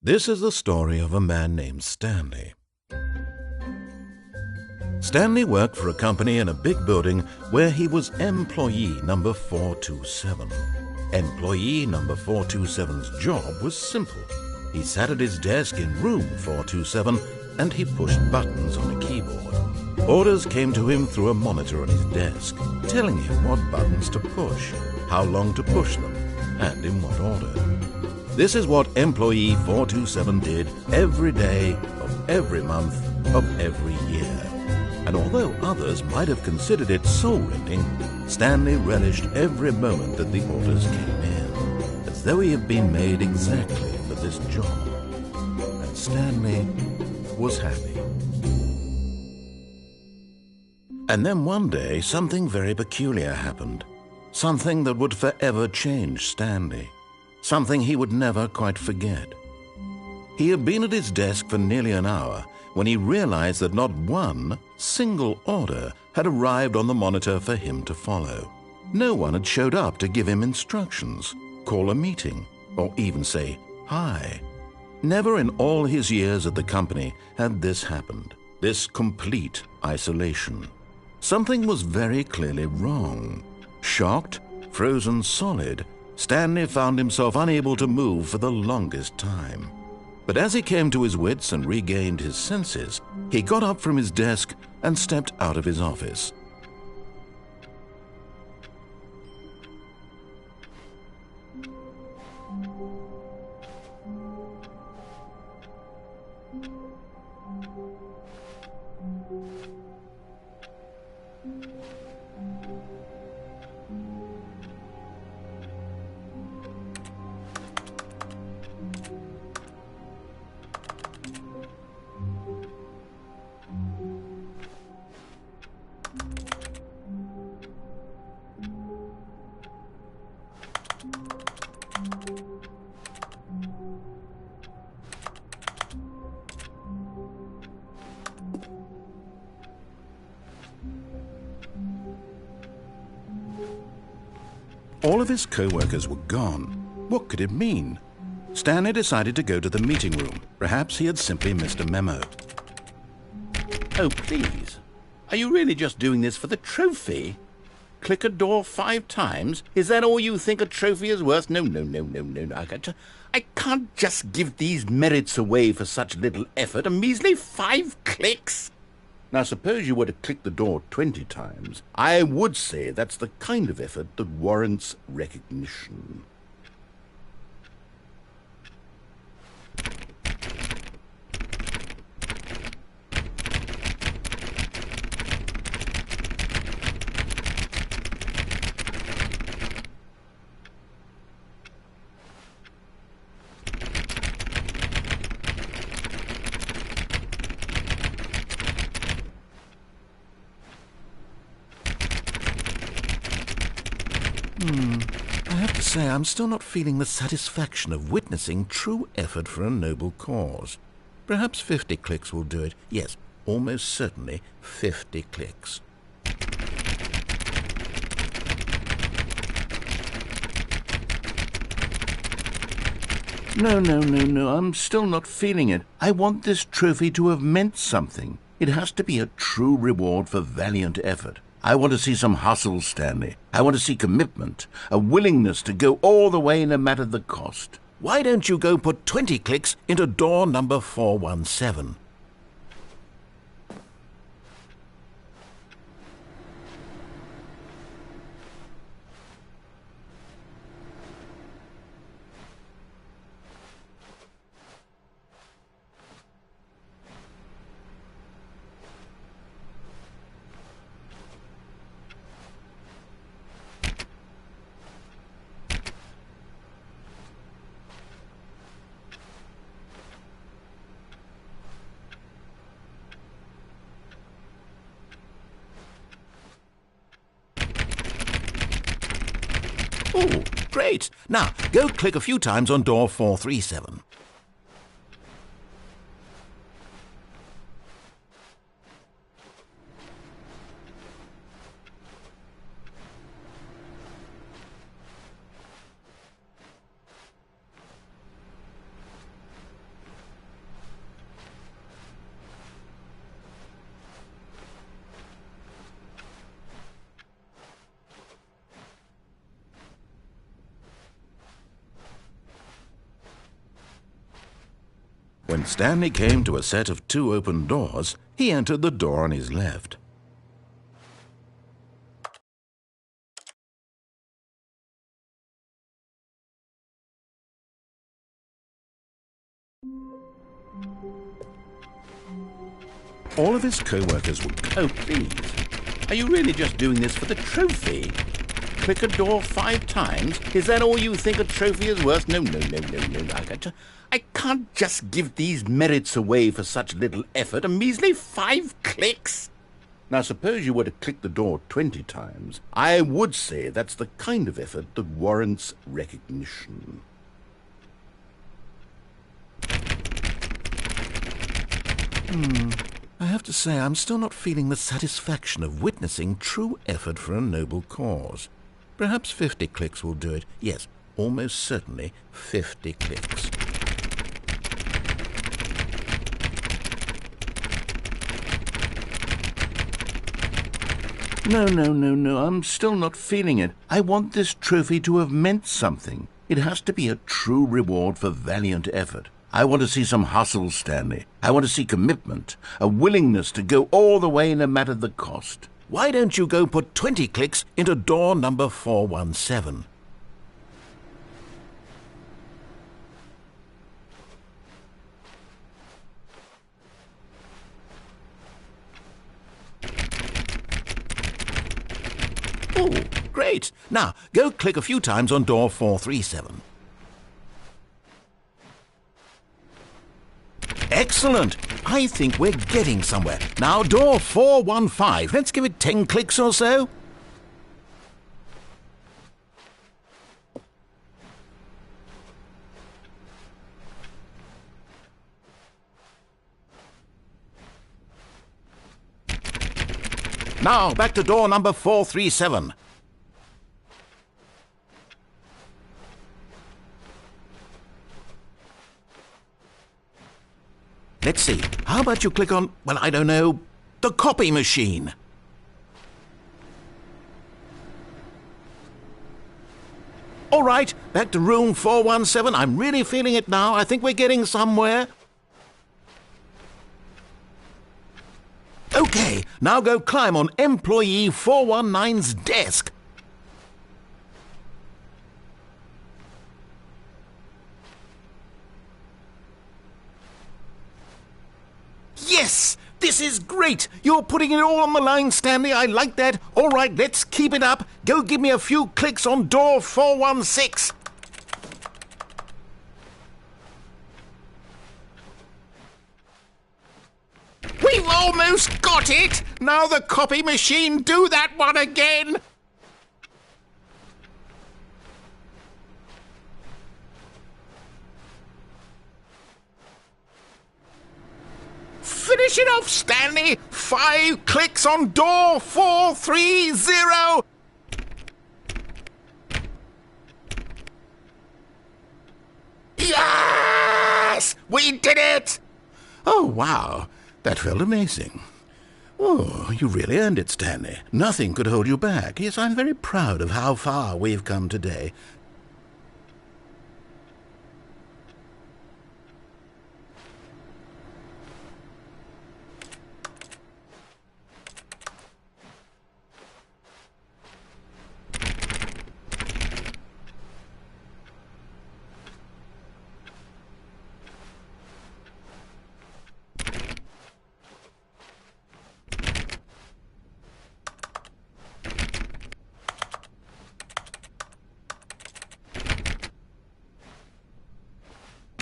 This is the story of a man named Stanley. Stanley worked for a company in a big building where he was employee number 427. Employee number 427's job was simple. He sat at his desk in room 427 and he pushed buttons on a keyboard. Orders came to him through a monitor on his desk, telling him what buttons to push, how long to push them, and in what order. This is what employee 427 did every day of every month of every year. And although others might have considered it soul-rending, Stanley relished every moment that the orders came in, as though he had been made exactly for this job. And Stanley was happy. And then one day, something very peculiar happened. Something that would forever change Stanley. Something he would never quite forget. He had been at his desk for nearly an hour when he realized that not one single order had arrived on the monitor for him to follow. No one had showed up to give him instructions, call a meeting, or even say hi. Never in all his years at the company had this happened, this complete isolation. Something was very clearly wrong. Shocked, frozen solid, Stanley found himself unable to move for the longest time. But as he came to his wits and regained his senses, he got up from his desk and stepped out of his office. All of his co-workers were gone. What could it mean? Stanley decided to go to the meeting room. Perhaps he had simply missed a memo. Oh, please. Are you really just doing this for the trophy? Click a door 5 times? Is that all you think a trophy is worth? No. I can't just give these merits away for such little effort. A measly 5 clicks? Now, suppose you were to click the door 20 times. I would say that's the kind of effort that warrants recognition. I have to say, I'm still not feeling the satisfaction of witnessing true effort for a noble cause. Perhaps 50 clicks will do it. Yes, almost certainly 50 clicks. No, I'm still not feeling it. I want this trophy to have meant something. It has to be a true reward for valiant effort. I want to see some hustle, Stanley. I want to see commitment, a willingness to go all the way no matter the cost. Why don't you go put 20 clicks into door number 417? Oh, great. Now, go click a few times on door 437. When Stanley came to a set of 2 open doors, he entered the door on his left. All of his co-workers would... Oh, please. Are you really just doing this for the trophy? Click a door 5 times? Is that all you think a trophy is worth? No. I can't just give these merits away for such little effort. A measly 5 clicks? Now, suppose you were to click the door 20 times. I would say that's the kind of effort that warrants recognition. I have to say, I'm still not feeling the satisfaction of witnessing true effort for a noble cause. Perhaps 50 clicks will do it. Yes, almost certainly 50 clicks. No, I'm still not feeling it. I want this trophy to have meant something. It has to be a true reward for valiant effort. I want to see some hustle, Stanley. I want to see commitment, a willingness to go all the way no matter the cost. Why don't you go put 20 clicks into door number 417? Oh, great. Now, go click a few times on door 437. Excellent! I think we're getting somewhere. Now, door 415. Let's give it 10 clicks or so. Now, back to door number 437. Let's see. How about you click on, well, I don't know, the copy machine? All right, back to room 417. I'm really feeling it now. I think we're getting somewhere. Okay, now go climb on employee 419's desk. Yes! This is great! You're putting it all on the line, Stanley. I like that. All right, let's keep it up. Go give me a few clicks on door 416. We've almost got it! Now the copy machine, do that one again! Finish it off, Stanley! 5 clicks on door 430! Yes! We did it! Oh, wow. That felt amazing. Oh, you really earned it, Stanley. Nothing could hold you back. Yes, I'm very proud of how far we've come today.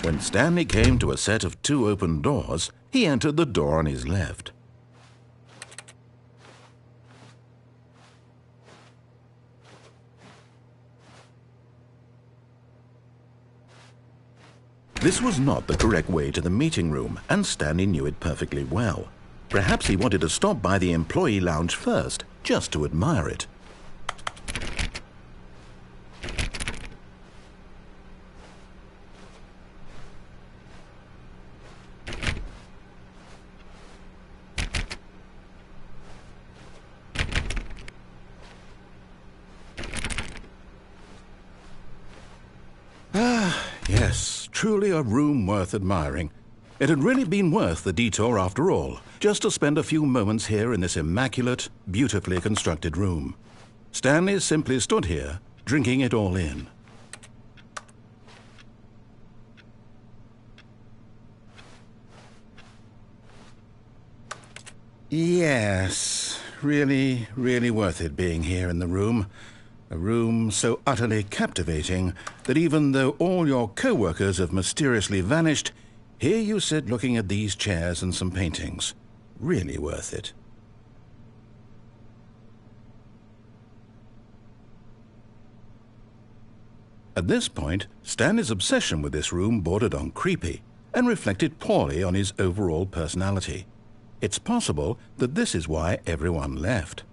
When Stanley came to a set of 2 open doors, he entered the door on his left. This was not the correct way to the meeting room, and Stanley knew it perfectly well. Perhaps he wanted to stop by the employee lounge first, just to admire it. Yes, truly a room worth admiring. It had really been worth the detour after all, just to spend a few moments here in this immaculate, beautifully constructed room. Stanley simply stood here, drinking it all in. Yes, really, really worth it being here in the room. A room so utterly captivating that even though all your co-workers have mysteriously vanished, here you sit looking at these chairs and some paintings. Really worth it. At this point, Stanley's obsession with this room bordered on creepy and reflected poorly on his overall personality. It's possible that this is why everyone left.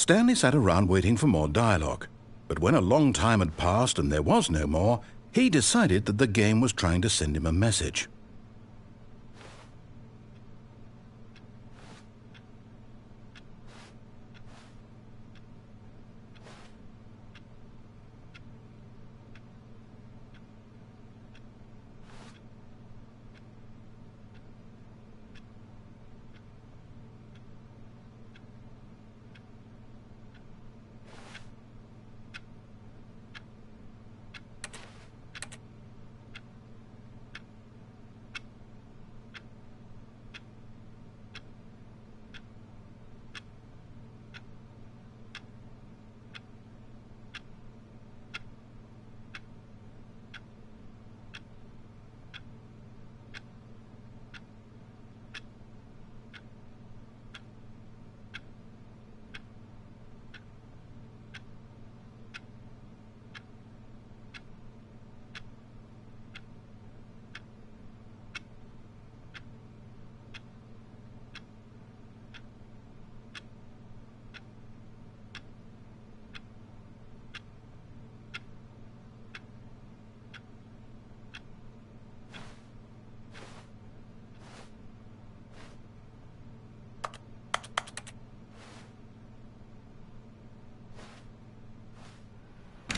Stanley sat around waiting for more dialogue, but when a long time had passed and there was no more, he decided that the game was trying to send him a message.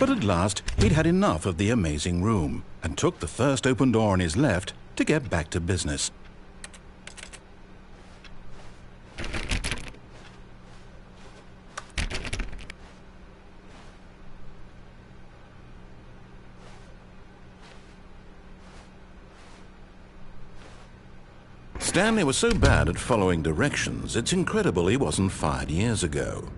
But at last, he'd had enough of the amazing room and took the first open door on his left to get back to business. Stanley was so bad at following directions, it's incredible he wasn't fired years ago.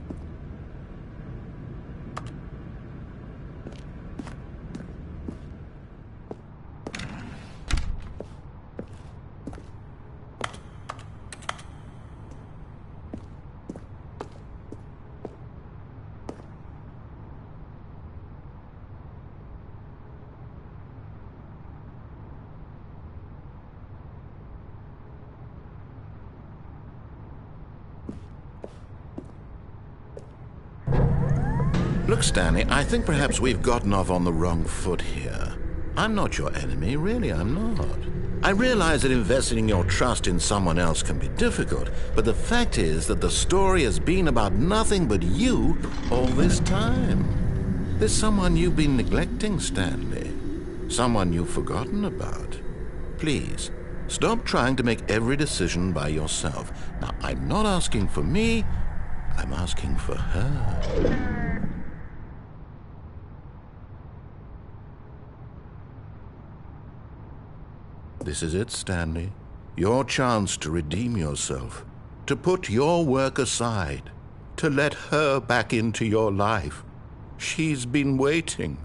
Look, Stanley, I think perhaps we've gotten off on the wrong foot here. I'm not your enemy, really, I'm not. I realize that investing your trust in someone else can be difficult, but the fact is that the story has been about nothing but you all this time. There's someone you've been neglecting, Stanley. Someone you've forgotten about. Please, stop trying to make every decision by yourself. Now, I'm not asking for me, I'm asking for her. This is it, Stanley. Your chance to redeem yourself, to put your work aside, to let her back into your life. She's been waiting.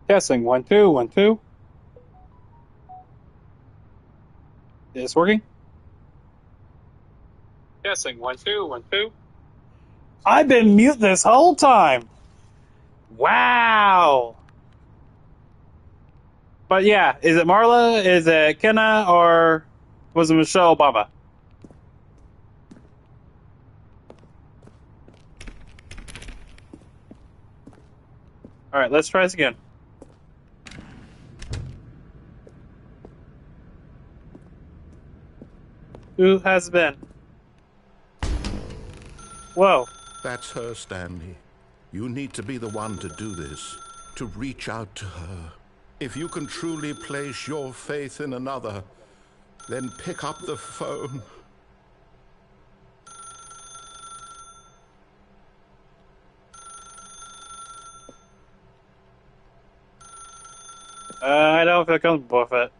Testing 1 2 1 2. Is this working? Testing 1 2 1 2. I've been mute this whole time. Wow. But yeah, is it Marla? Is it Kenna? Or was it Michelle Obama? All right, let's try this again. Who has been? Whoa. That's her, Stanley. You need to be the one to do this, to reach out to her. If you can truly place your faith in another, then pick up the phone. I don't feel comfortable with it.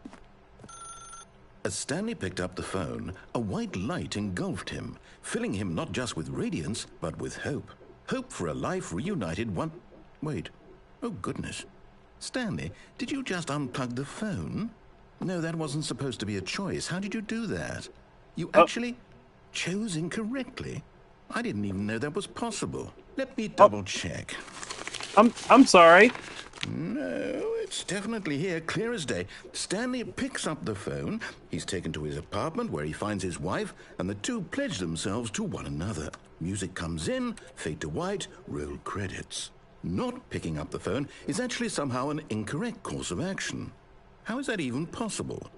As Stanley picked up the phone, a white light engulfed him, filling him not just with radiance, but with hope. Hope for a life reunited one... Wait. Oh, goodness. Stanley, did you just unplug the phone? No, that wasn't supposed to be a choice. How did you do that? You actually chose incorrectly? I didn't even know that was possible. Let me double check. I'm sorry. No, it's definitely here, clear as day. Stanley picks up the phone. He's taken to his apartment where he finds his wife, and the two pledge themselves to one another. Music comes in, fade to white, roll credits. Not picking up the phone is actually somehow an incorrect course of action. How is that even possible?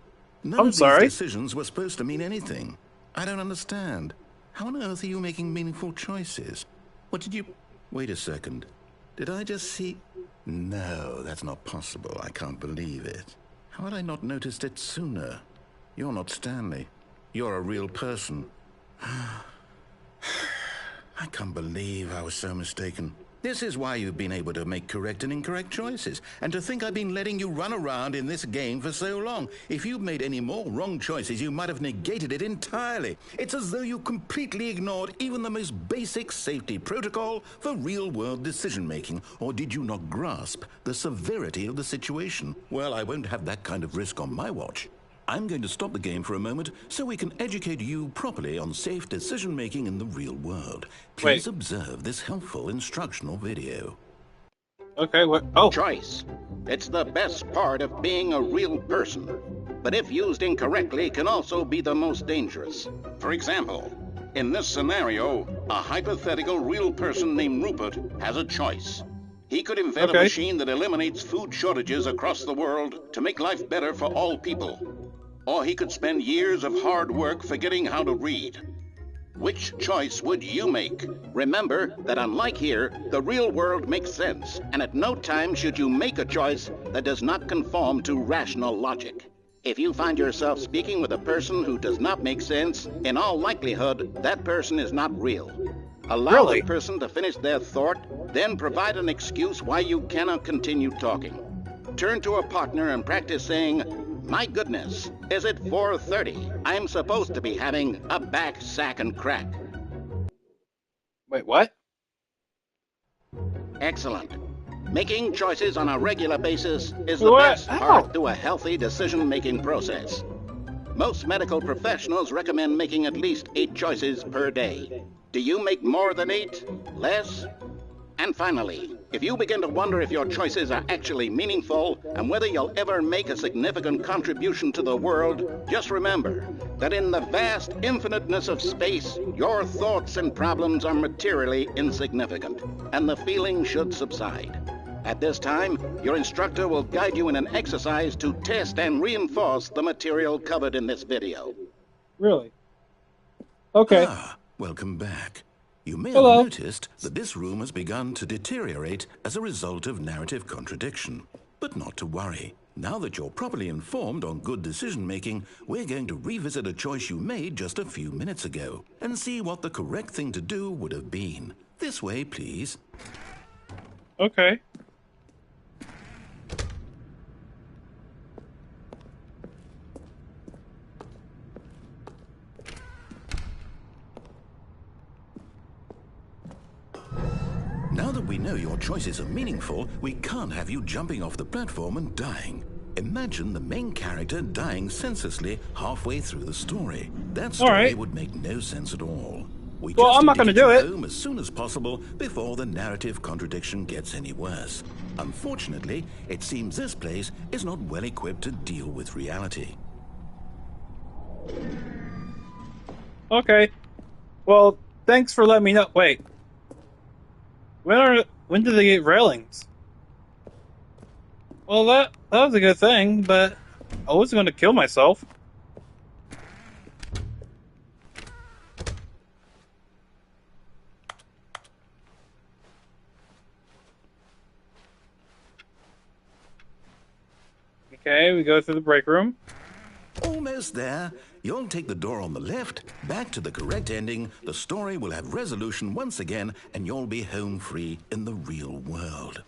None of these decisions were supposed to mean anything. I don't understand. How on earth are you making meaningful choices? What did you... Wait a second. Did I just see... No, that's not possible. I can't believe it. How had I not noticed it sooner? You're not Stanley. You're a real person. I can't believe I was so mistaken. This is why you've been able to make correct and incorrect choices. And to think I've been letting you run around in this game for so long. If you'd made any more wrong choices, you might have negated it entirely. It's as though you completely ignored even the most basic safety protocol for real-world decision-making. Or did you not grasp the severity of the situation? Well, I won't have that kind of risk on my watch. I'm going to stop the game for a moment so we can educate you properly on safe decision-making in the real world. Please observe this helpful instructional video. Okay, what? Oh. Choice. It's the best part of being a real person. But if used incorrectly, can also be the most dangerous. For example, in this scenario, a hypothetical real person named Rupert has a choice. He could invent a machine that eliminates food shortages across the world to make life better for all people. Or he could spend years of hard work forgetting how to read. Which choice would you make? Remember that unlike here, the real world makes sense, and at no time should you make a choice that does not conform to rational logic. If you find yourself speaking with a person who does not make sense, in all likelihood, that person is not real. Allow the person to finish their thought, then provide an excuse why you cannot continue talking. Turn to a partner and practice saying, "My goodness, is it 4:30? I'm supposed to be having a back, sack, and crack." Wait, what? Excellent. Making choices on a regular basis is the best part to a healthy decision-making process. Most medical professionals recommend making at least 8 choices per day. Do you make more than 8? Less? And finally, if you begin to wonder if your choices are actually meaningful and whether you'll ever make a significant contribution to the world, just remember that in the vast infiniteness of space, your thoughts and problems are materially insignificant, and the feeling should subside. At this time, your instructor will guide you in an exercise to test and reinforce the material covered in this video. Really? Okay. Welcome back. You may have noticed that this room has begun to deteriorate as a result of narrative contradiction. But not to worry. Now that you're properly informed on good decision-making, we're going to revisit a choice you made just a few minutes ago and see what the correct thing to do would have been. This way, please. Okay. Now that we know your choices are meaningful, we can't have you jumping off the platform and dying. Imagine the main character dying senselessly halfway through the story. That story would make no sense at all. Well, I'm not going to do it. Home as soon as possible before the narrative contradiction gets any worse. Unfortunately, it seems this place is not well equipped to deal with reality. Okay. Well, thanks for letting me know. Wait. When did they get railings? Well, that was a good thing, but I wasn't going to kill myself. Okay, we go through the break room. Almost there. You'll take the door on the left, back to the correct ending, the story will have resolution once again, and you'll be home free in the real world.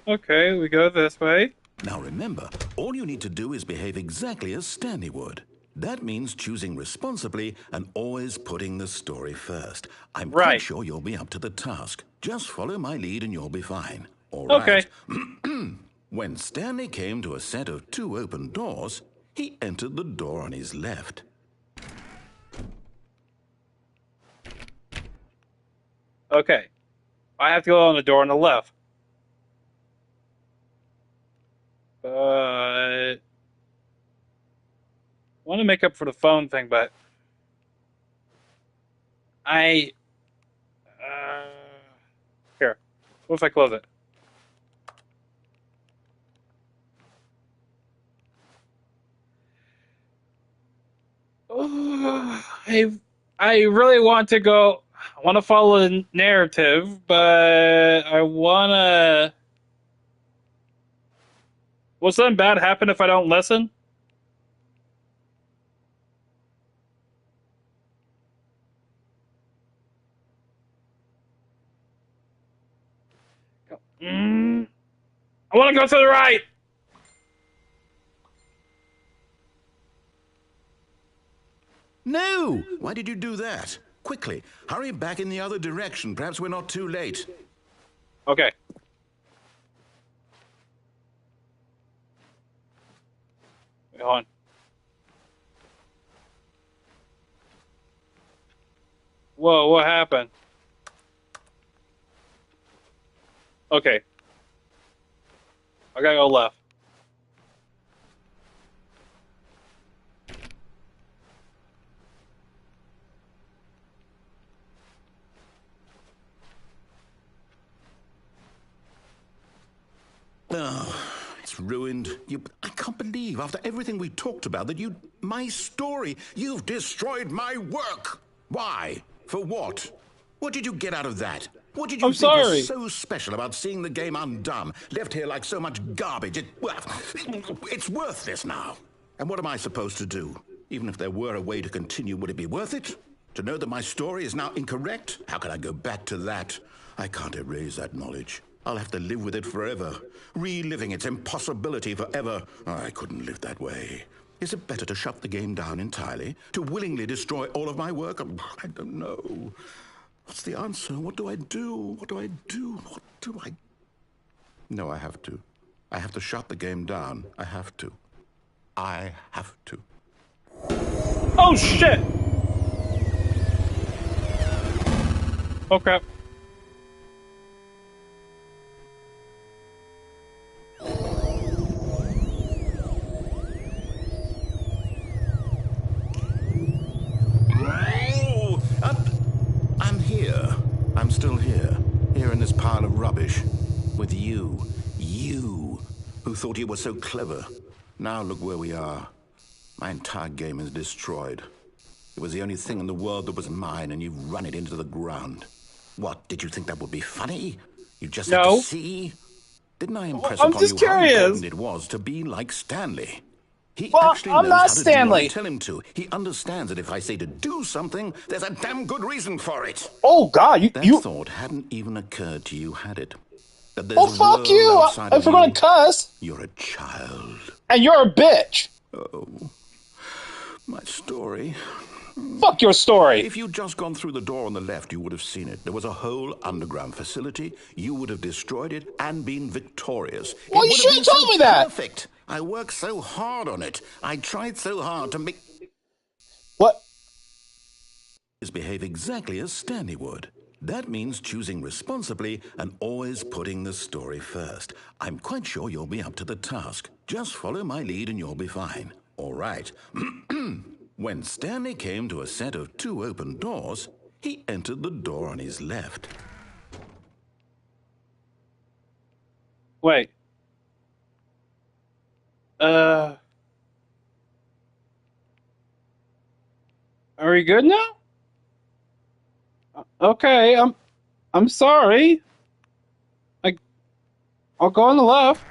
Okay, we go this way. Now remember, all you need to do is behave exactly as Stanley would. That means choosing responsibly and always putting the story first. I'm quite sure you'll be up to the task. Just follow my lead and you'll be fine. All right. Okay. When Stanley came to a set of 2 open doors, he entered the door on his left. Okay. I have to go on the door on the left. But I want to make up for the phone thing, but here. What if I close it? Oh, I really want to go. I want to follow the narrative, but I want to. Will something bad happen if I don't listen? I want to go to the right. No! Why did you do that? Quickly, hurry back in the other direction. Perhaps we're not too late. Okay. Wait, hold on. Whoa, what happened? Okay. I gotta go left. Oh, it's ruined. I can't believe, after everything we talked about, that my story, you've destroyed my work. Why? For what? What did you get out of that? What did you think was so special about seeing the game undone, left here like so much garbage? It's worthless now. And what am I supposed to do? Even if there were a way to continue, would it be worth it? To know that my story is now incorrect? How can I go back to that? I can't erase that knowledge. I'll have to live with it forever, reliving its impossibility forever. I couldn't live that way. Is it better to shut the game down entirely? To willingly destroy all of my work? I don't know. What's the answer? What do I do? What do I do? What do I... No, I have to. I have to shut the game down. I have to. I have to. Oh, shit! Oh, crap. I'm here. I'm still here. Here in this pile of rubbish. With you. You, who thought you were so clever. Now look where we are. My entire game is destroyed. It was the only thing in the world that was mine, and you've run it into the ground. What, did you think that would be funny? You just had to see? Didn't I impress upon you how important it was to be like Stanley? He actually knows how to do what I tell him to. He understands that if I say to do something, there's a damn good reason for it. Oh, God, That thought hadn't even occurred to you, had it? That there's fuck you! If we're gonna cuss. You're a child. And you're a bitch. Oh, my story. Fuck your story. If you'd just gone through the door on the left, you would have seen it. There was a whole underground facility. You would have destroyed it and been victorious. Well, you should have told me that. Perfect. I worked so hard on it. I tried so hard to make What? behave exactly as Stanley would. That means choosing responsibly and always putting the story first. I'm quite sure you'll be up to the task. Just follow my lead and you'll be fine. All right. When Stanley came to a set of 2 open doors, he entered the door on his left. Wait. Are we good now? Okay, I'm sorry. I'll go on the left.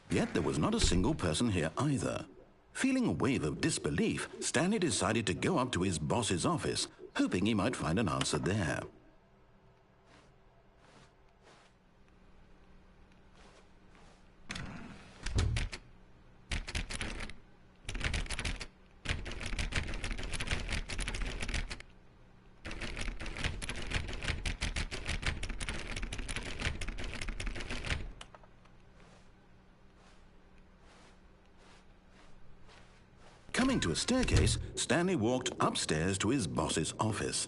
Yet there was not a single person here either. Feeling a wave of disbelief, Stanley decided to go up to his boss's office, hoping he might find an answer there. Coming to a staircase, Stanley walked upstairs to his boss's office.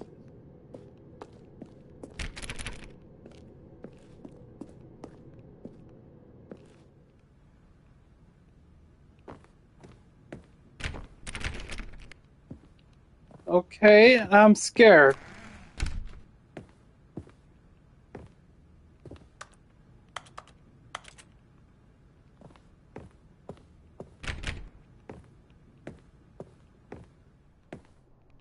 Okay, I'm scared.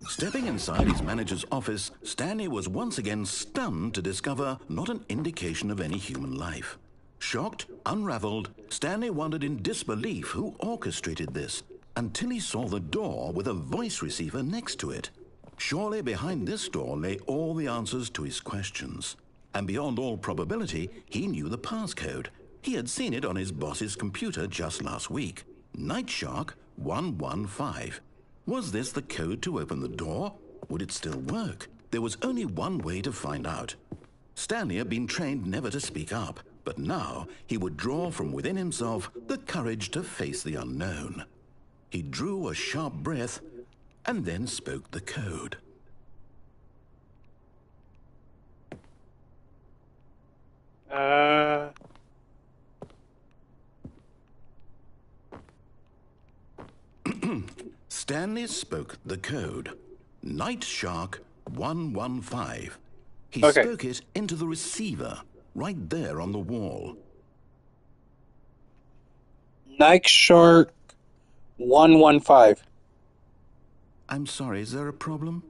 Stepping inside his manager's office, Stanley was once again stunned to discover not an indication of any human life. Shocked, unraveled, Stanley wondered in disbelief who orchestrated this, until he saw the door with a voice receiver next to it. Surely behind this door lay all the answers to his questions. And beyond all probability, he knew the passcode. He had seen it on his boss's computer just last week. Night Shark 115. Was this the code to open the door? Would it still work? There was only one way to find out. Stanley had been trained never to speak up, but now he would draw from within himself the courage to face the unknown. He drew a sharp breath and then spoke the code. Stanley spoke the code. Night Shark 115. He spoke it into the receiver, right there on the wall. Night Shark 115. I'm sorry, is there a problem?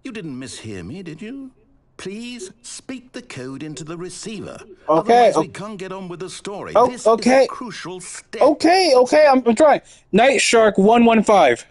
You didn't mishear me, did you? Please speak the code into the receiver. Okay. Otherwise we can't get on with the story. This is a crucial step. Okay, I'm trying. Night Shark 115.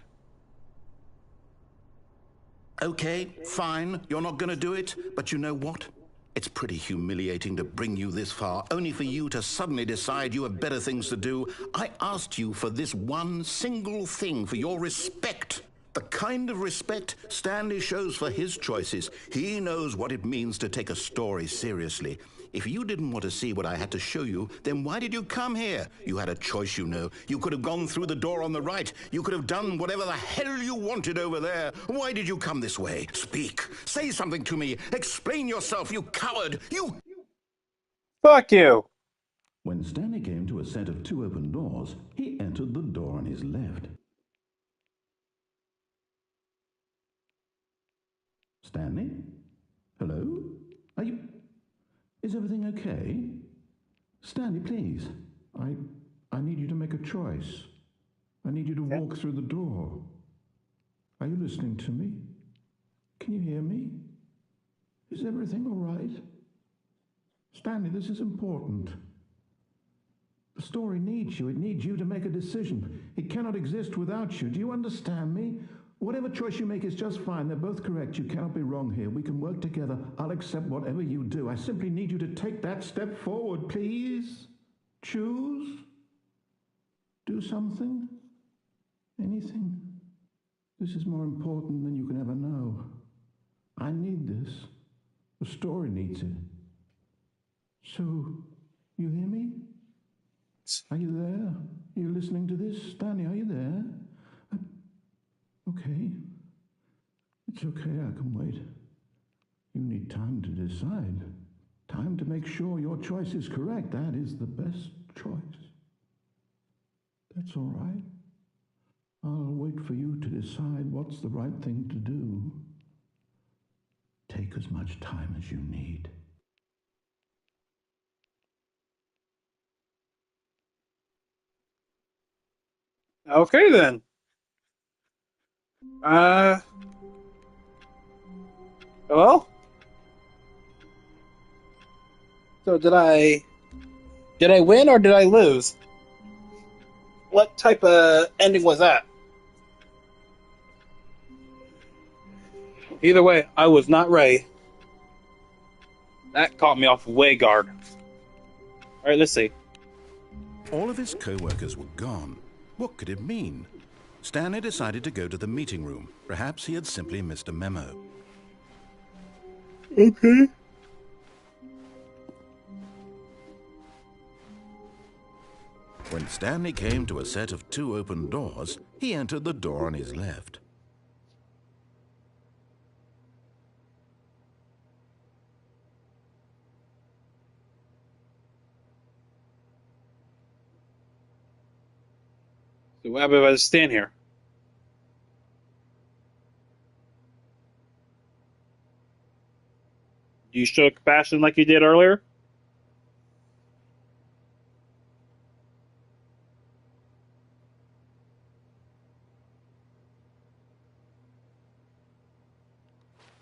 Okay, fine, you're not going to do it, but you know what? It's pretty humiliating to bring you this far, only for you to suddenly decide you have better things to do. I asked you for this one single thing, for your respect. The kind of respect Stanley shows for his choices. He knows what it means to take a story seriously. If you didn't want to see what I had to show you, then why did you come here? You had a choice, you know. You could have gone through the door on the right. You could have done whatever the hell you wanted over there. Why did you come this way? Speak. Say something to me. Explain yourself, you coward. You... Fuck you. When Stanley came to a set of 2 open doors, he entered the door on his left. Stanley? Hello? Are you... Is everything okay? Stanley, please. I need you to make a choice. I need you to walk through the door. Are you listening to me? Can you hear me? Is everything all right? Stanley, this is important. The story needs you. It needs you to make a decision. It cannot exist without you. Do you understand me? Whatever choice you make is just fine. They're both correct. You cannot be wrong here. We can work together. I'll accept whatever you do. I simply need you to take that step forward, please. Choose? Do something? Anything? This is more important than you can ever know. I need this. The story needs it. So, you hear me? Are you there? Are you listening to this? Stanley, are you there? Okay. It's okay, I can wait. You need time to decide. Time to make sure your choice is correct. That is the best choice. That's all right. I'll wait for you to decide what's the right thing to do. Take as much time as you need. Okay then. Well. So did I win or did I lose? What type of ending was that? Either way, I was not ready. That caught me off way guard. All right, let's see. All of his co-workers were gone. What could it mean? Stanley decided to go to the meeting room. Perhaps he had simply missed a memo. Okay. When Stanley came to a set of 2 open doors, he entered the door on his left. So what happens if I just stand here? Do you show compassion like you did earlier?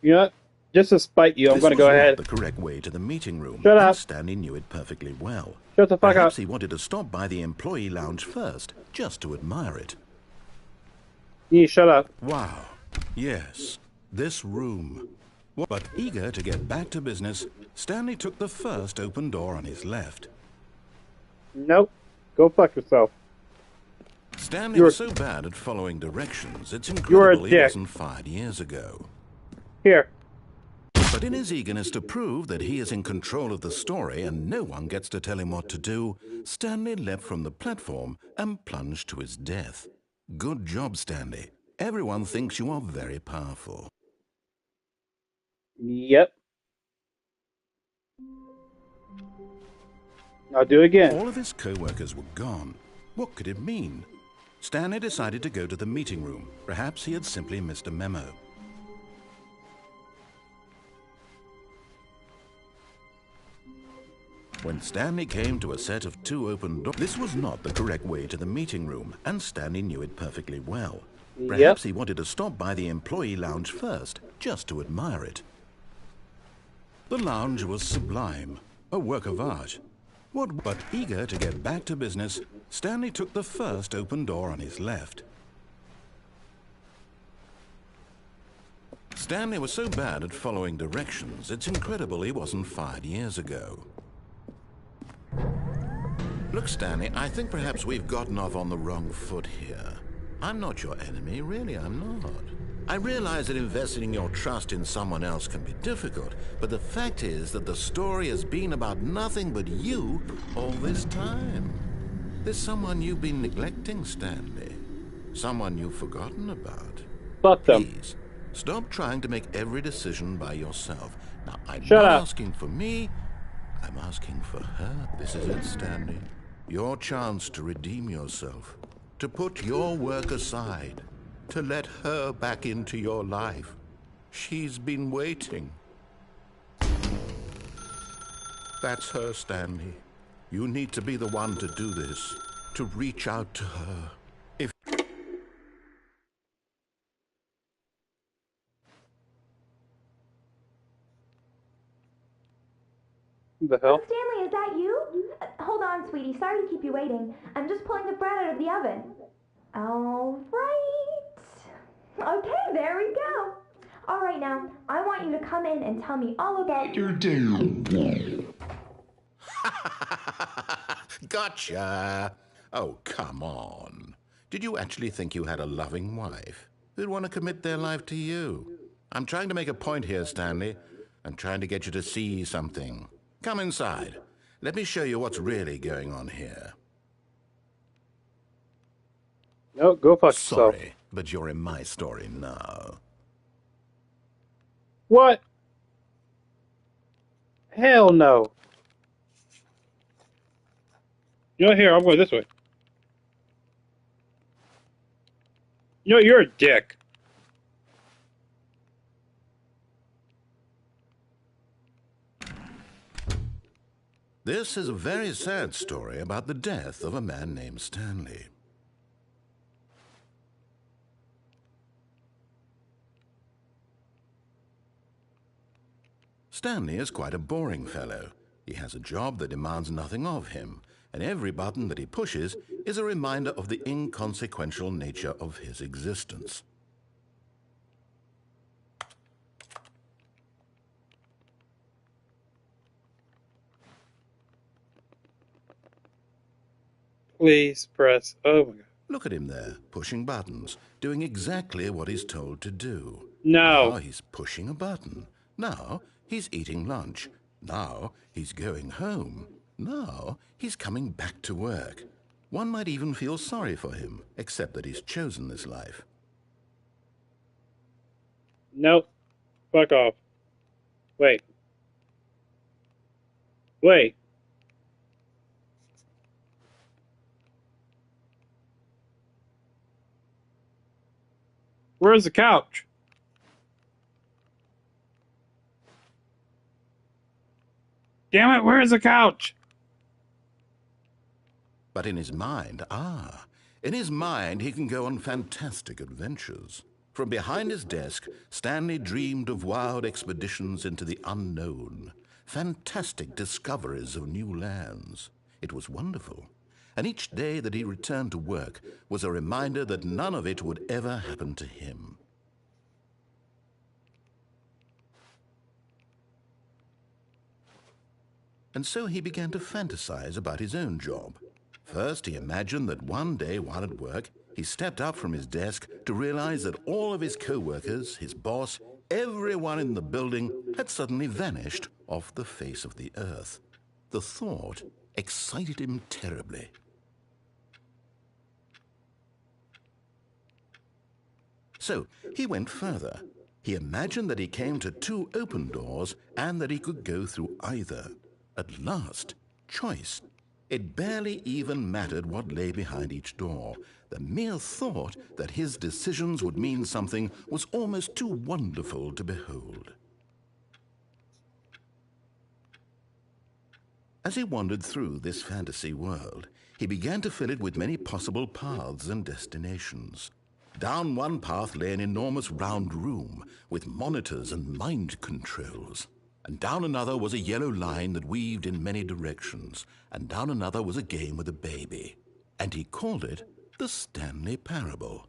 You know what? Just to spite you, I'm going to go ahead. This was not the correct way to the meeting room. Shut up. And Stanley knew it perfectly well. Shut the fuck Perhaps up. he wanted to stop by the employee lounge first, just to admire it. You shut up. Wow. Yes, this room. But eager to get back to business, Stanley took the first open door on his left. Nope. Go fuck yourself. Stanley was so bad at following directions, it's incredible he wasn't fired years ago. Here. But in his eagerness to prove that he is in control of the story and no one gets to tell him what to do, Stanley leapt from the platform and plunged to his death. Good job, Stanley. Everyone thinks you are very powerful. Yep. I'll do it again. All of his co-workers were gone. What could it mean? Stanley decided to go to the meeting room. Perhaps he had simply missed a memo. When Stanley came to a set of 2 open doors, this was not the correct way to the meeting room, and Stanley knew it perfectly well. Perhaps he wanted to stop by the employee lounge first, just to admire it. The lounge was sublime, a work of art. But eager to get back to business, Stanley took the first open door on his left. Stanley was so bad at following directions, it's incredible he wasn't fired years ago. Look, Stanley, I think perhaps we've gotten off on the wrong foot here. I'm not your enemy, really, I'm not. I realize that investing your trust in someone else can be difficult, but the fact is that the story has been about nothing but you all this time. There's someone you've been neglecting, Stanley. Someone you've forgotten about. Fuck them. Please, stop trying to make every decision by yourself. Now, I'm Shut not up. asking for me, I'm asking for her. This is it, Stanley. Your chance to redeem yourself. To put your work aside. To let her back into your life. She's been waiting. That's her, Stanley. You need to be the one to do this. To reach out to her. If... What the hell? Stanley, is that you? Hold on, sweetie. Sorry to keep you waiting. I'm just pulling the bread out of the oven. All right. Okay, there we go. All right, now, I want you to come in and tell me all about your day. Gotcha! Oh, come on. Did you actually think you had a loving wife who'd want to commit their life to you? I'm trying to make a point here, Stanley. I'm trying to get you to see something. Come inside. Let me show you what's really going on here. No, go fuck yourself. Sorry, but you're in my story now. What? Hell no. You know, here, I'm going this way. You know, you're a dick. This is a very sad story about the death of a man named Stanley. Stanley is quite a boring fellow. He has a job that demands nothing of him, and every button that he pushes is a reminder of the inconsequential nature of his existence. Please press. Oh my god. Look at him there, pushing buttons, doing exactly what he's told to do. No. Now he's pushing a button. Now he's eating lunch. Now he's going home. Now he's coming back to work. One might even feel sorry for him, except that he's chosen this life. Nope. Fuck off. Wait. Wait. Where's the couch? Damn it, where's the couch? But in his mind, in his mind he can go on fantastic adventures. From behind his desk, Stanley dreamed of wild expeditions into the unknown, fantastic discoveries of new lands. It was wonderful. And each day that he returned to work was a reminder that none of it would ever happen to him. And so he began to fantasize about his own job. First, he imagined that one day while at work, he stepped up from his desk to realize that all of his co-workers, his boss, everyone in the building had suddenly vanished off the face of the earth. The thought excited him terribly. So he went further. He imagined that he came to two open doors and that he could go through either. At last, choice. It barely even mattered what lay behind each door. The mere thought that his decisions would mean something was almost too wonderful to behold. As he wandered through this fantasy world, he began to fill it with many possible paths and destinations. Down one path lay an enormous round room with monitors and mind controls. And down another was a yellow line that weaved in many directions. And down another was a game with a baby. And he called it the Stanley Parable.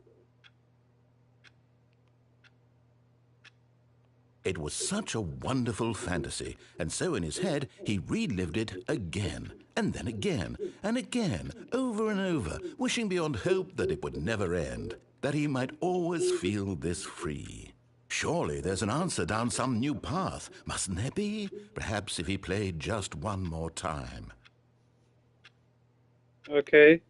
It was such a wonderful fantasy, and so in his head he relived it again, and then again, and again, over and over, wishing beyond hope that it would never end, that he might always feel this free. Surely there's an answer down some new path, mustn't there be? Perhaps if he played just one more time. Okay.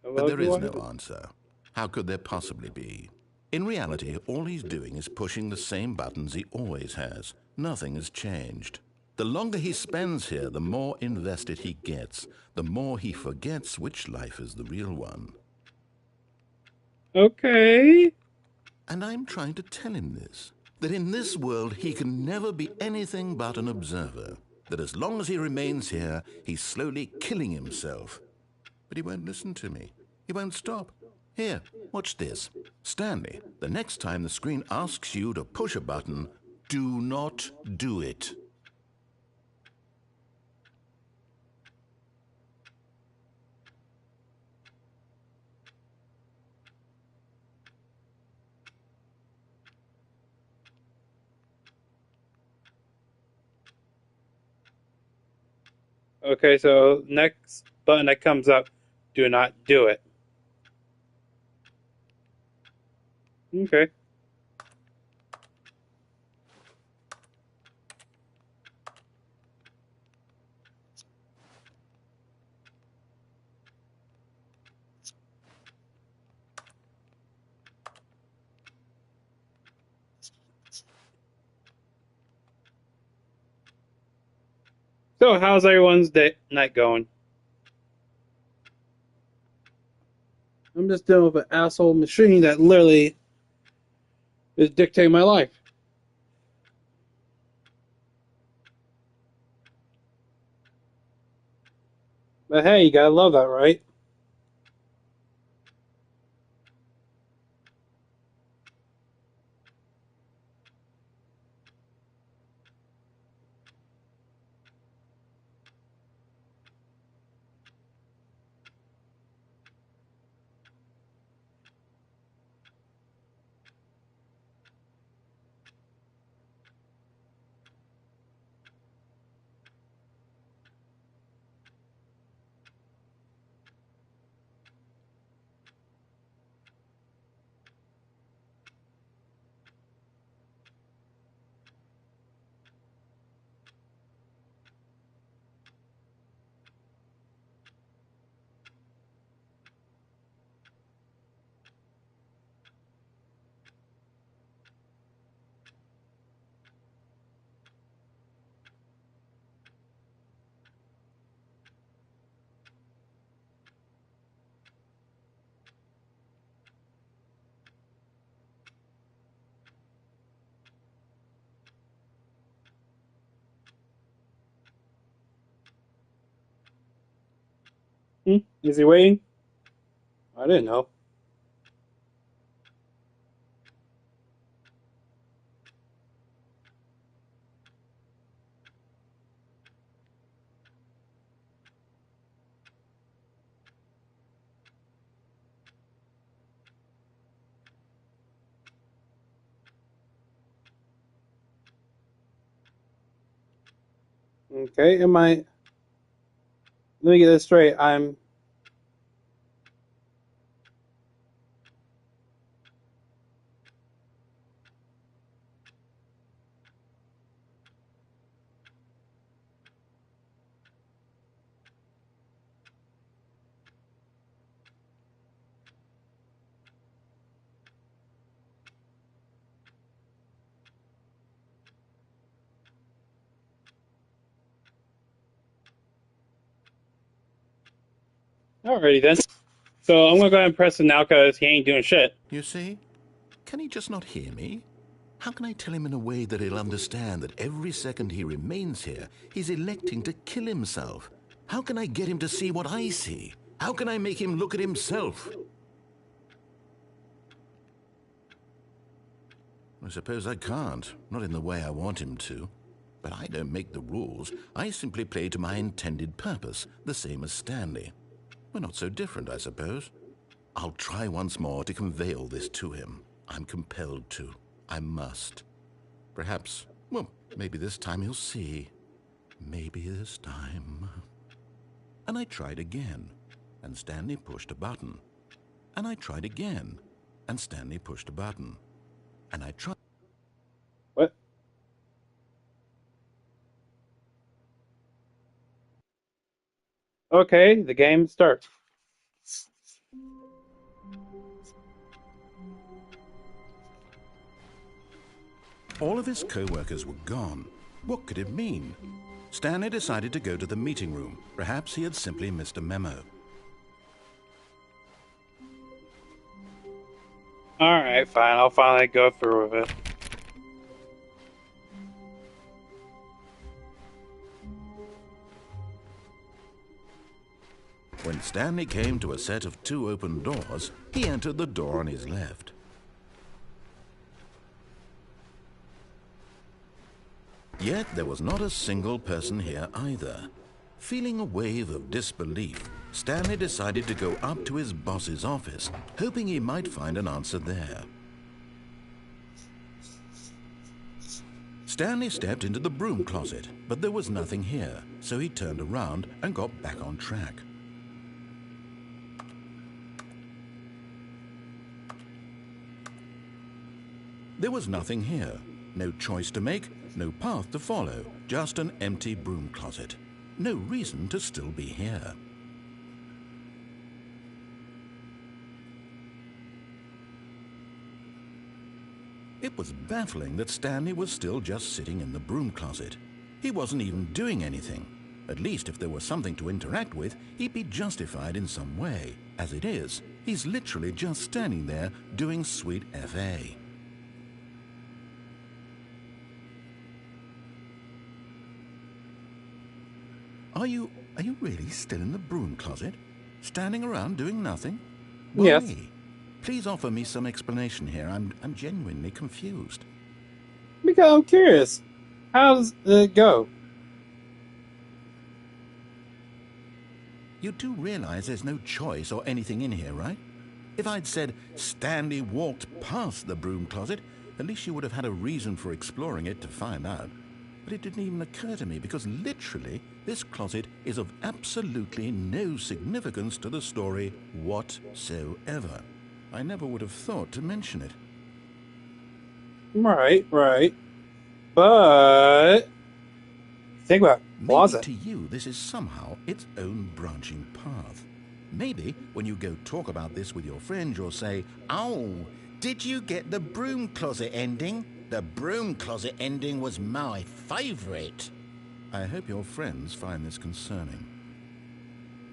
But there is no answer. How could there possibly be? In reality, all he's doing is pushing the same buttons he always has. Nothing has changed. The longer he spends here, the more invested he gets, the more he forgets which life is the real one. Okay. And I'm trying to tell him this, that in this world he can never be anything but an observer, that as long as he remains here, he's slowly killing himself. But he won't listen to me. He won't stop. Here, watch this. Stanley, the next time the screen asks you to push a button, do not do it. Okay, so next button that comes up, do not do it. Okay. So, how's everyone's night going? I'm just dealing with an asshole machine that literally is dictating my life. But hey, you gotta love that, right? Is he waiting? I didn't know. Okay, let me get this straight. Alrighty then. So I'm gonna go ahead and press it now because he ain't doing shit. You see? Can he just not hear me? How can I tell him in a way that he'll understand that every second he remains here, he's electing to kill himself? How can I get him to see what I see? How can I make him look at himself? I suppose I can't, not in the way I want him to. But I don't make the rules. I simply play to my intended purpose, the same as Stanley. We're not so different, I suppose. I'll try once more to convey all this to him. I'm compelled to. I must. Perhaps, well, maybe this time he'll see. Maybe this time. And I tried again, and Stanley pushed a button. And I tried again, and Stanley pushed a button. And I tried. What? Okay, the game starts. All of his co-workers were gone. What could it mean? Stanley decided to go to the meeting room. Perhaps he had simply missed a memo. Alright, fine. I'll finally go through with it. When Stanley came to a set of 2 open doors, he entered the door on his left. Yet there was not a single person here either. Feeling a wave of disbelief, Stanley decided to go up to his boss's office, hoping he might find an answer there. Stanley stepped into the broom closet, but there was nothing here, so he turned around and got back on track. There was nothing here. No choice to make, no path to follow, just an empty broom closet. No reason to still be here. It was baffling that Stanley was still just sitting in the broom closet. He wasn't even doing anything. At least if there was something to interact with, he'd be justified in some way. As it is, he's literally just standing there doing sweet FA. Are you really still in the broom closet? Standing around doing nothing? Why? Yes. Please offer me some explanation here. I'm genuinely confused. Because I'm curious. How does it go? You do realize there's no choice or anything in here, right? If I'd said Stanley walked past the broom closet, at least you would have had a reason for exploring it to find out. But it didn't even occur to me because literally this closet is of absolutely no significance to the story whatsoever. I never would have thought to mention it. Right. But think about closet. Maybe to you this is somehow its own branching path. Maybe when you go talk about this with your friend, you'll say, "Oh, did you get the broom closet ending? The broom closet ending was my favorite." I hope your friends find this concerning.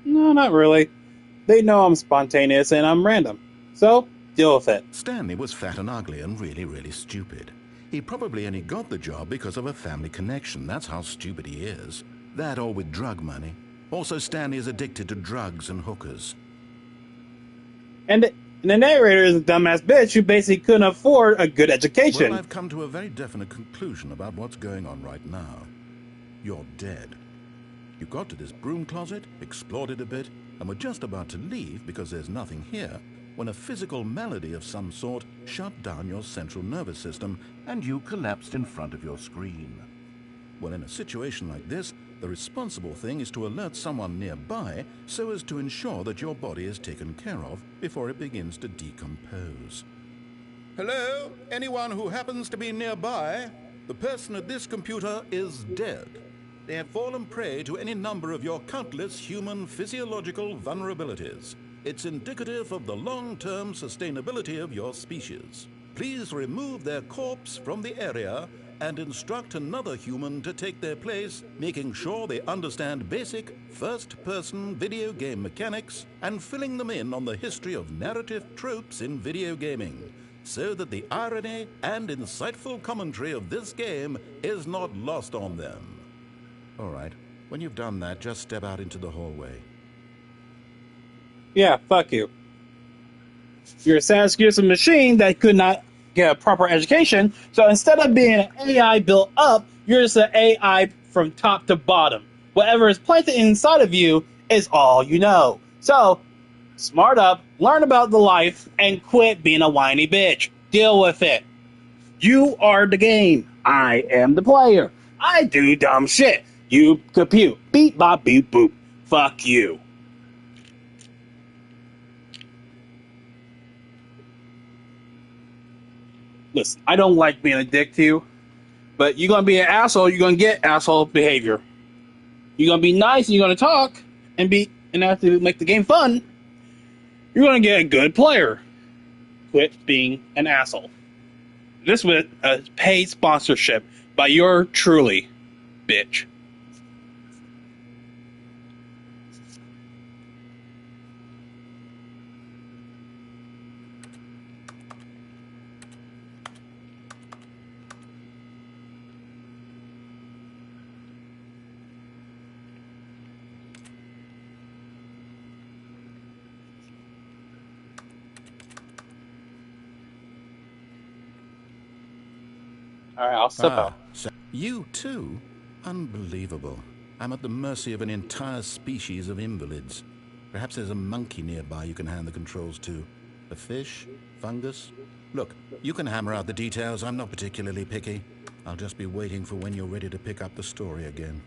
No, not really. They know I'm spontaneous and I'm random. So, deal with it. Stanley was fat and ugly and really, really stupid. He probably only got the job because of a family connection. That's how stupid he is. That or with drug money. Also, Stanley is addicted to drugs and hookers. And the narrator is a dumbass bitch who basically couldn't afford a good education. Well, I've come to a very definite conclusion about what's going on right now. You're dead. You got to this broom closet, explored it a bit, and were just about to leave because there's nothing here, when a physical malady of some sort shut down your central nervous system and you collapsed in front of your screen. Well, in a situation like this, the responsible thing is to alert someone nearby so as to ensure that your body is taken care of before it begins to decompose. Hello? Anyone who happens to be nearby? The person at this computer is dead. They have fallen prey to any number of your countless human physiological vulnerabilities. It's indicative of the long-term sustainability of your species. Please remove their corpse from the area and instruct another human to take their place, making sure they understand basic first-person video game mechanics and filling them in on the history of narrative tropes in video gaming, so that the irony and insightful commentary of this game is not lost on them. All right, when you've done that, just step out into the hallway. Yeah, fuck you. You're a sad machine that could not get a proper education, so instead of being an AI built up, you're just an AI from top to bottom. Whatever is planted inside of you is all you know. So, smart up, learn about the life, and quit being a whiny bitch. Deal with it. You are the game. I am the player. I do dumb shit. You compute. Beep, bop, beep, boop. Fuck you. Listen, I don't like being a dick to you, but you're going to be an asshole, you're going to get asshole behavior. You're going to be nice and you're going to talk and have to make the game fun. You're going to get a good player. Quit being an asshole. This with a paid sponsorship by your truly bitch. Alright, I'll step out. So you too? Unbelievable. I'm at the mercy of an entire species of invalids. Perhaps there's a monkey nearby you can hand the controls to. A fish? Fungus? Look, you can hammer out the details. I'm not particularly picky. I'll just be waiting for when you're ready to pick up the story again.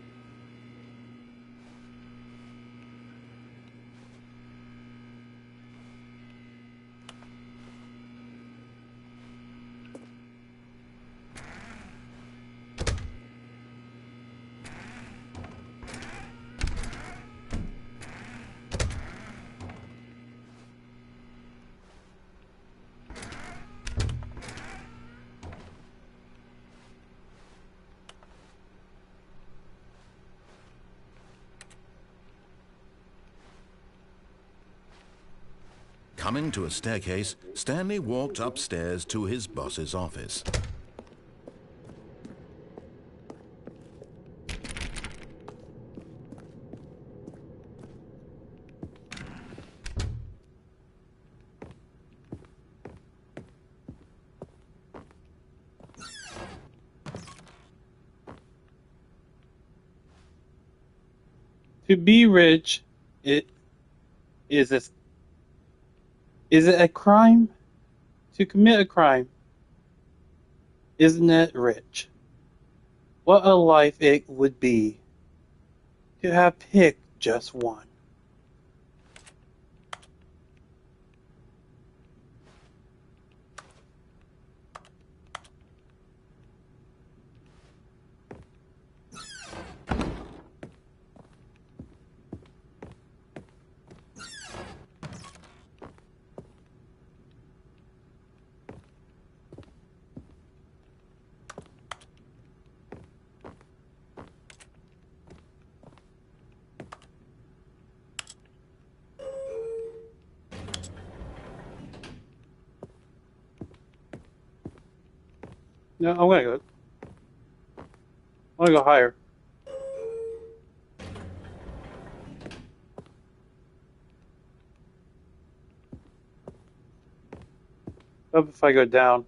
Coming to a staircase, Stanley walked upstairs to his boss's office. To be rich, is it a crime? To commit a crime, isn't it rich? What a life it would be to have picked just one. No, I'm gonna go higher. What if I go down?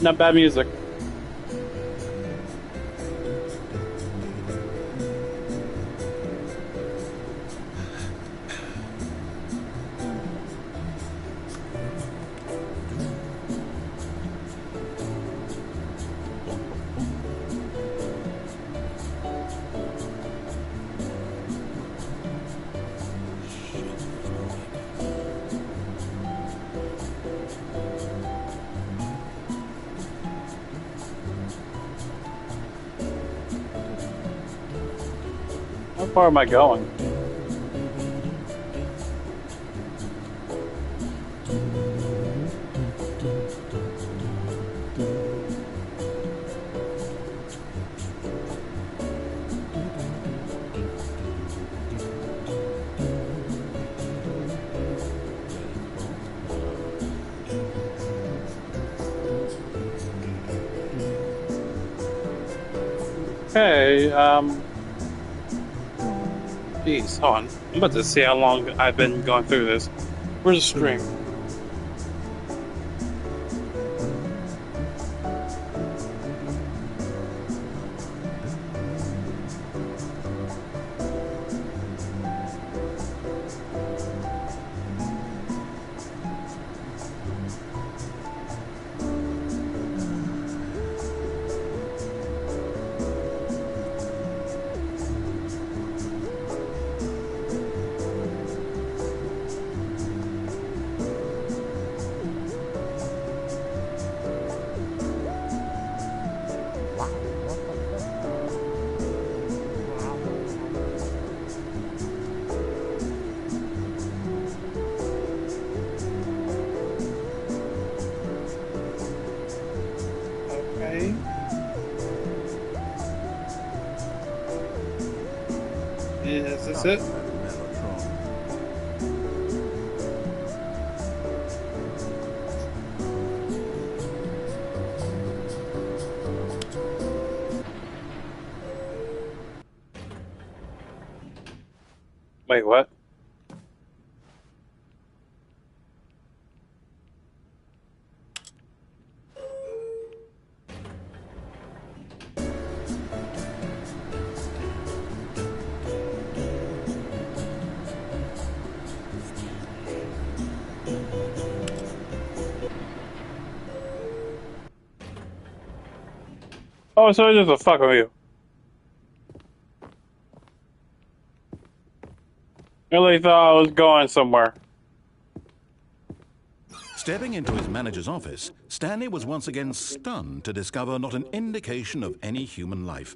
Not bad music. How far am I going? Okay, Jeez, hold on. I'm about to see how long I've been going through this. Where's the stream? Okay. Is this it? Wait, what? Oh, so it's just a fuck with you. I really thought I was going somewhere. Stepping into his manager's office, Stanley was once again stunned to discover not an indication of any human life.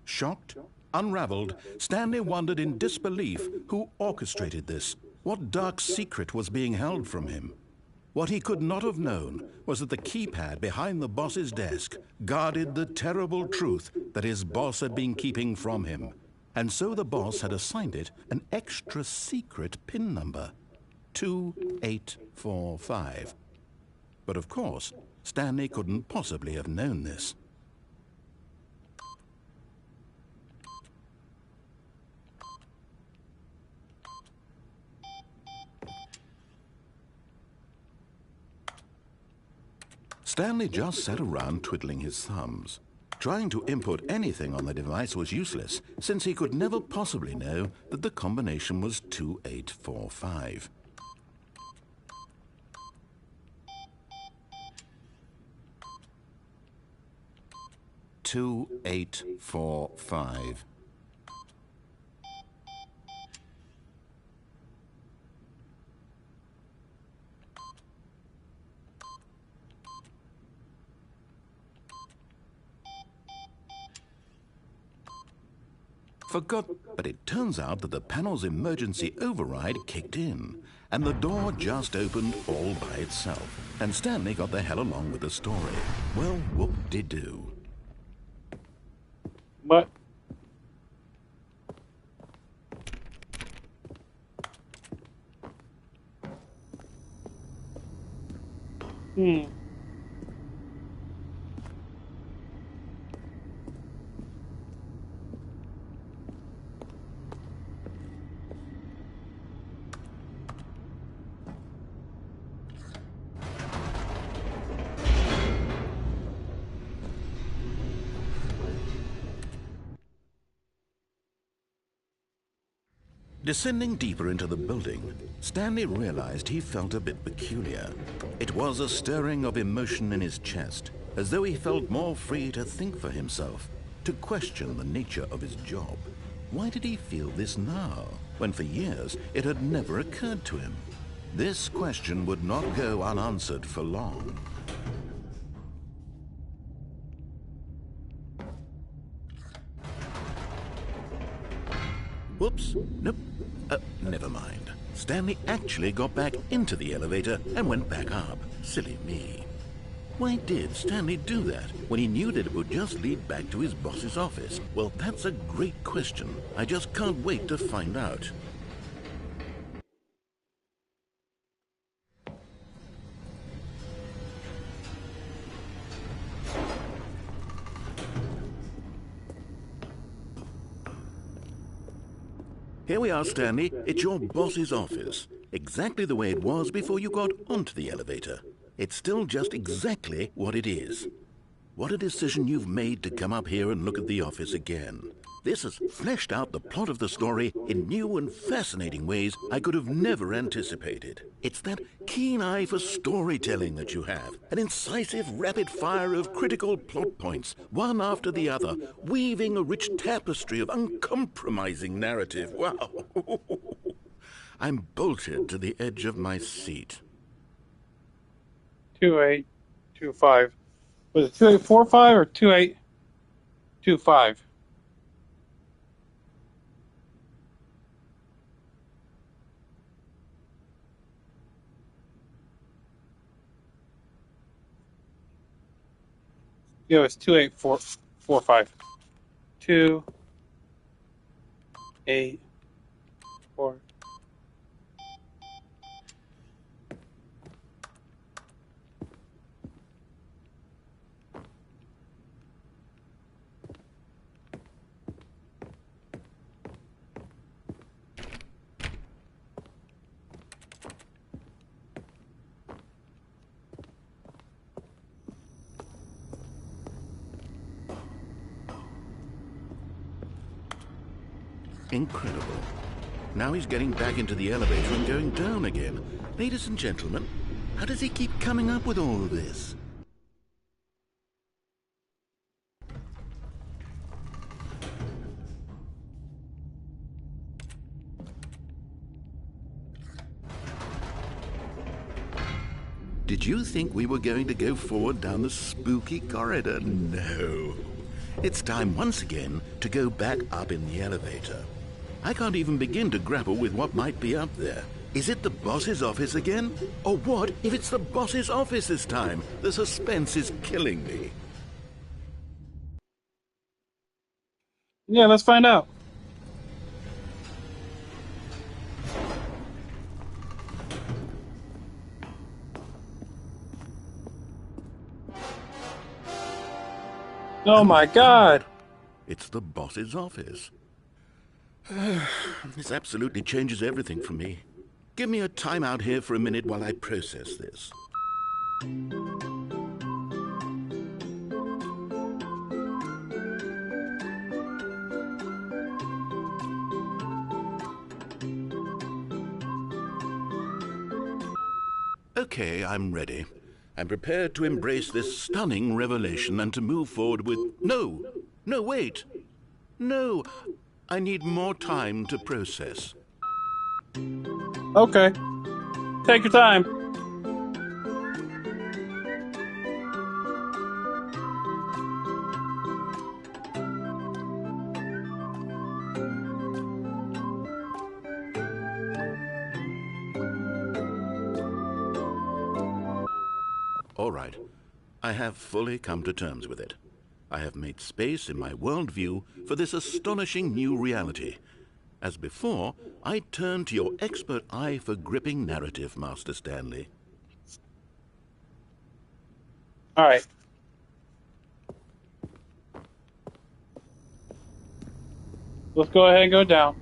Shocked, unraveled, Stanley wondered in disbelief who orchestrated this. What dark secret was being held from him? What he could not have known was that the keypad behind the boss's desk guarded the terrible truth that his boss had been keeping from him. And so the boss had assigned it an extra secret PIN number, 2845. But of course, Stanley couldn't possibly have known this. Stanley just sat around twiddling his thumbs. Trying to input anything on the device was useless, since he could never possibly know that the combination was 2845. "2845. Forgot, but it turns out that the panel's emergency override kicked in, and the door just opened all by itself, and Stanley got the hell along with the story. Well, whoop-de-doo. What? Descending deeper into the building, Stanley realized he felt a bit peculiar. It was a stirring of emotion in his chest, as though he felt more free to think for himself, to question the nature of his job. Why did he feel this now, when for years it had never occurred to him? This question would not go unanswered for long. Whoops, nope, never mind. Stanley actually got back into the elevator and went back up. Silly me. Why did Stanley do that when he knew that it would just lead back to his boss's office? Well, that's a great question. I just can't wait to find out. Here we are, Stanley. It's your boss's office. Exactly the way it was before you got onto the elevator. It's still just exactly what it is. What a decision you've made to come up here and look at the office again. This has fleshed out the plot of the story in new and fascinating ways I could have never anticipated. It's that keen eye for storytelling that you have, an incisive rapid fire of critical plot points, one after the other, weaving a rich tapestry of uncompromising narrative. Wow! I'm bolted to the edge of my seat. 2825. Was it 2845 or 2825? Yeah, it's 2845. 284. Incredible. Now he's getting back into the elevator and going down again. Ladies and gentlemen, how does he keep coming up with all of this? Did you think we were going to go forward down the spooky corridor? No. It's time once again to go back up in the elevator. I can't even begin to grapple with what might be up there. Is it the boss's office again? Or what if it's the boss's office this time? The suspense is killing me. Yeah, let's find out. Oh my god! It's the boss's office. This absolutely changes everything for me. Give me a time out here for a minute while I process this. Okay, I'm ready. I'm prepared to embrace this stunning revelation and to move forward with... No! No, wait! No! I need more time to process. Okay. Take your time. All right. I have fully come to terms with it. I have made space in my worldview for this astonishing new reality. As before, I turn to your expert eye for gripping narrative, Master Stanley. All right. Let's go ahead and go down.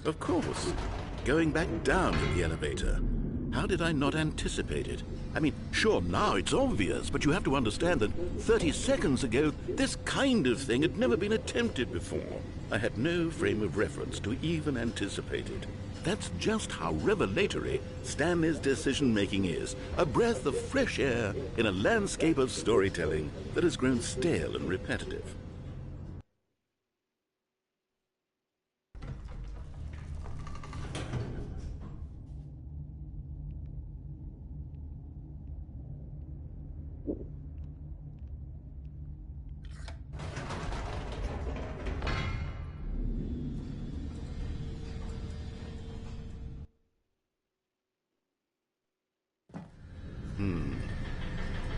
Of course. Going back down in the elevator. How did I not anticipate it? I mean, sure, now it's obvious, but you have to understand that 30 seconds ago, this kind of thing had never been attempted before. I had no frame of reference to even anticipate it. That's just how revelatory Stanley's decision-making is. A breath of fresh air in a landscape of storytelling that has grown stale and repetitive.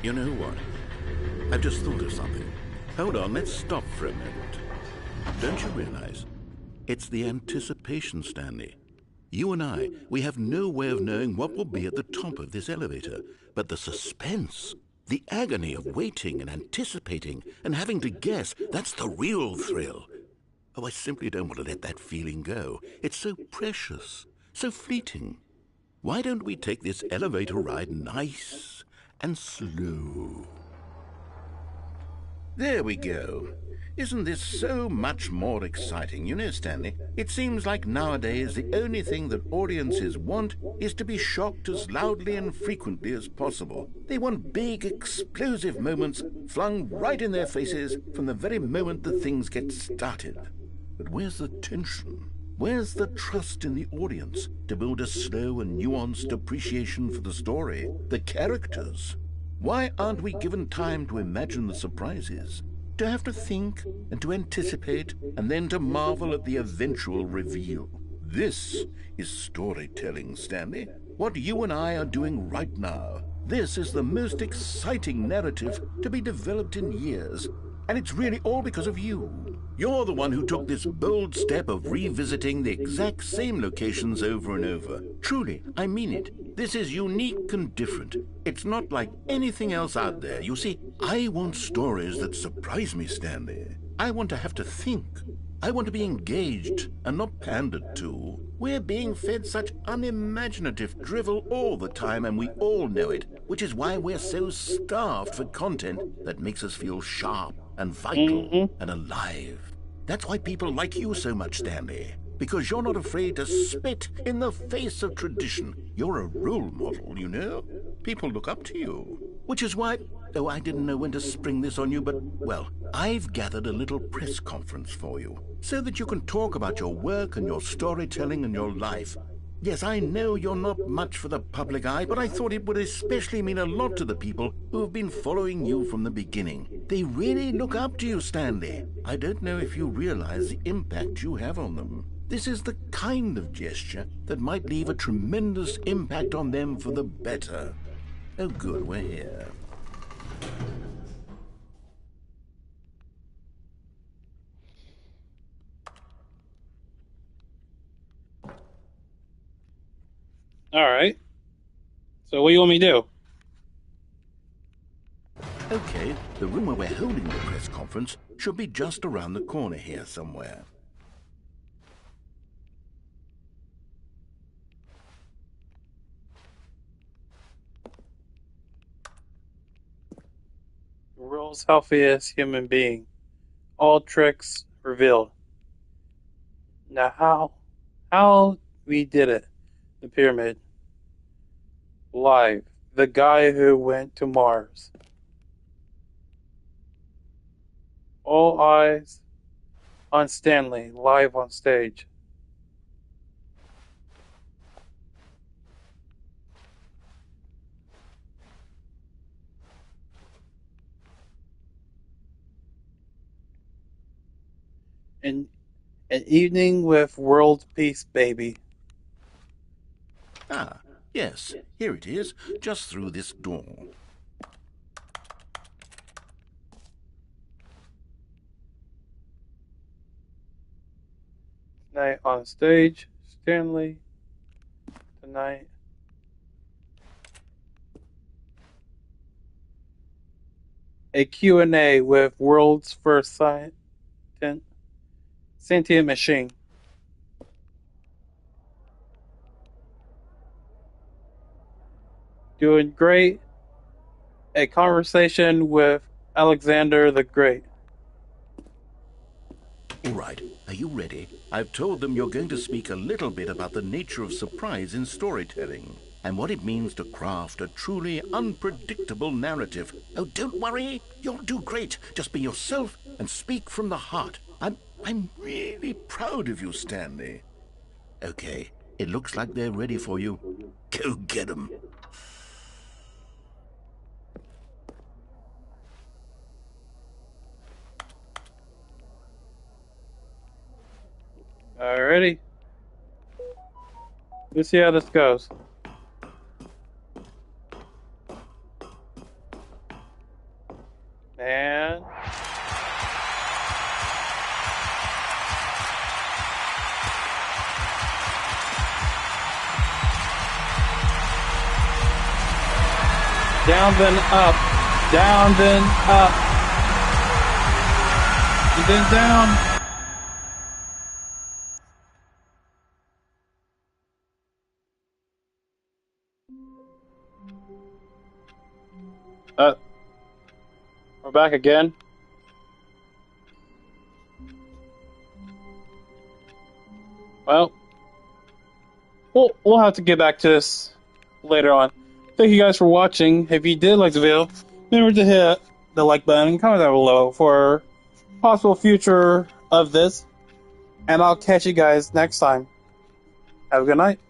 You know what? I've just thought of something. Hold on, let's stop for a moment. Don't you realize? It's the anticipation, Stanley. You and I, we have no way of knowing what will be at the top of this elevator. But the suspense, the agony of waiting and anticipating and having to guess, that's the real thrill. Oh, I simply don't want to let that feeling go. It's so precious, so fleeting. Why don't we take this elevator ride nice and slow? There we go. Isn't this so much more exciting? You know, Stanley, it seems like nowadays the only thing that audiences want is to be shocked as loudly and frequently as possible. They want big, explosive moments flung right in their faces from the very moment that things get started. But where's the tension? Where's the trust in the audience to build a slow and nuanced appreciation for the story, the characters? Why aren't we given time to imagine the surprises? To have to think and to anticipate and then to marvel at the eventual reveal. This is storytelling, Stanley. What you and I are doing right now. This is the most exciting narrative to be developed in years. And it's really all because of you. You're the one who took this bold step of revisiting the exact same locations over and over. Truly, I mean it. This is unique and different. It's not like anything else out there. You see, I want stories that surprise me, Stanley. I want to have to think. I want to be engaged and not pandered to. We're being fed such unimaginative drivel all the time, and we all know it, which is why we're so starved for content that makes us feel sharp and vital and alive. That's why people like you so much, Stanley. Because you're not afraid to spit in the face of tradition. You're a role model, you know? People look up to you. Which is why... Oh, I didn't know when to spring this on you, but, well, I've gathered a little press conference for you, so that you can talk about your work and your storytelling and your life. Yes, I know you're not much for the public eye, but I thought it would especially mean a lot to the people who have been following you from the beginning. They really look up to you, Stanley. I don't know if you realize the impact you have on them. This is the kind of gesture that might leave a tremendous impact on them for the better. Oh, good, we're here. Alright. So what do you want me to do? Okay, the room where we're holding the press conference should be just around the corner here somewhere. The world's healthiest human being. All tricks revealed. Now how we did it. The pyramid. Live. The guy who went to Mars. All eyes on Stanley, live on stage. An evening with world peace, baby. Ah, yes, here it is, just through this door. Tonight on stage, Stanley. Tonight. A Q&A with world's first sentient machine. Doing great. A conversation with Alexander the Great. All right, are you ready? I've told them you're going to speak a little bit about the nature of surprise in storytelling and what it means to craft a truly unpredictable narrative. Oh, don't worry, you'll do great. Just be yourself and speak from the heart. I'm really proud of you, Stanley. Okay, it looks like they're ready for you. Go get them. Alrighty. Let's see how this goes. And down then up, down then up, and then down. We're back again. Well, we'll have to get back to this later on. Thank you guys for watching. If you did like the video, remember to hit the like button and comment down below for possible future of this. And I'll catch you guys next time. Have a good night.